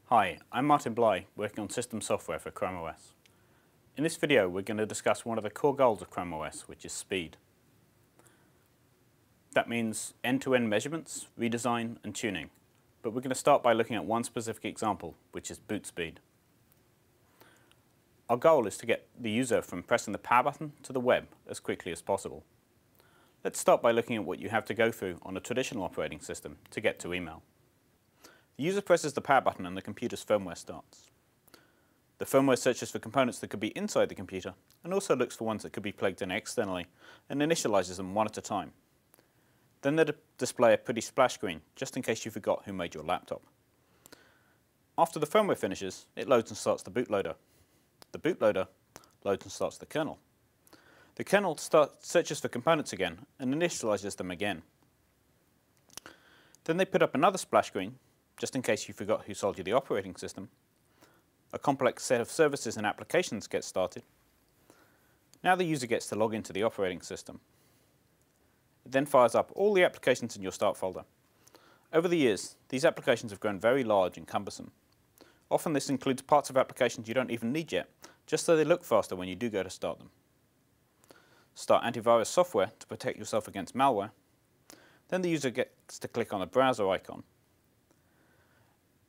Hi, I'm Martin Bly, working on system software for Chrome OS. In this video we're going to discuss one of the core goals of Chrome OS, which is speed. That means end-to-end measurements, redesign and tuning, but we're going to start by looking at one specific example, which is boot speed. Our goal is to get the user from pressing the power button to the web as quickly as possible. Let's start by looking at what you have to go through on a traditional operating system to get to email. The user presses the power button and the computer's firmware starts. The firmware searches for components that could be inside the computer and also looks for ones that could be plugged in externally and initializes them one at a time. Then they display a pretty splash screen, just in case you forgot who made your laptop. After the firmware finishes, it loads and starts the bootloader. The bootloader loads and starts the kernel. The kernel searches for components again and initializes them again. Then they put up another splash screen, just in case you forgot who sold you the operating system. A complex set of services and applications gets started. Now the user gets to log into the operating system. It then fires up all the applications in your start folder. Over the years, these applications have grown very large and cumbersome. Often this includes parts of applications you don't even need yet, just so they look faster when you do go to start them. Start antivirus software to protect yourself against malware. Then the user gets to click on the browser icon.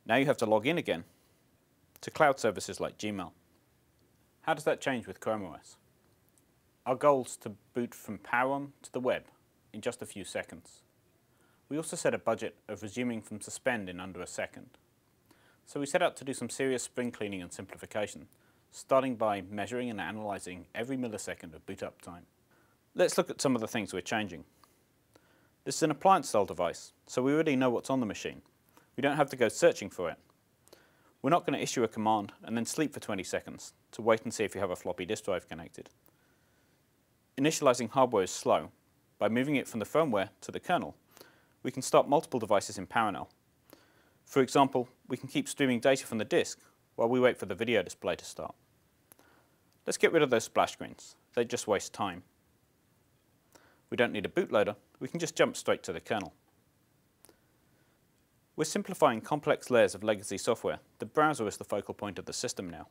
Now you have to log in again to cloud services like Gmail. How does that change with Chrome OS? Our goal is to boot from power on to the web in just a few seconds. We also set a budget of resuming from suspend in under a second. So we set out to do some serious spring cleaning and simplification, starting by measuring and analyzing every millisecond of boot up time. Let's look at some of the things we're changing. This is an appliance-style device, so we already know what's on the machine. We don't have to go searching for it. We're not going to issue a command and then sleep for 20 seconds to wait and see if you have a floppy disk drive connected. Initializing hardware is slow. By moving it from the firmware to the kernel, we can start multiple devices in parallel. For example, we can keep streaming data from the disk while we wait for the video display to start. Let's get rid of those splash screens. They just waste time. We don't need a bootloader. We can just jump straight to the kernel. We're simplifying complex layers of legacy software. The browser is the focal point of the system now.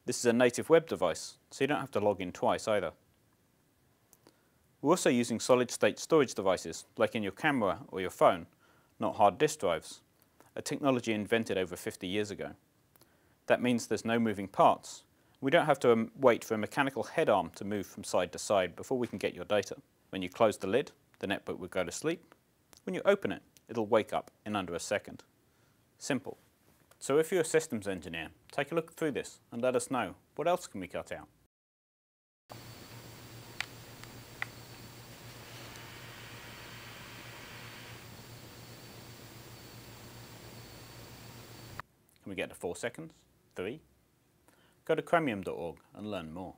This is a native web device, so you don't have to log in twice either. We're also using solid-state storage devices, like in your camera or your phone, not hard disk drives, a technology invented over 50 years ago. That means there's no moving parts. We don't have to wait for a mechanical head arm to move from side to side before we can get your data. When you close the lid, the netbook will go to sleep. When you open it, it'll wake up in under a second. Simple. So if you're a systems engineer, take a look through this and let us know, what else can we cut out? Can we get to 4 seconds? 3? Go to chromium.org and learn more.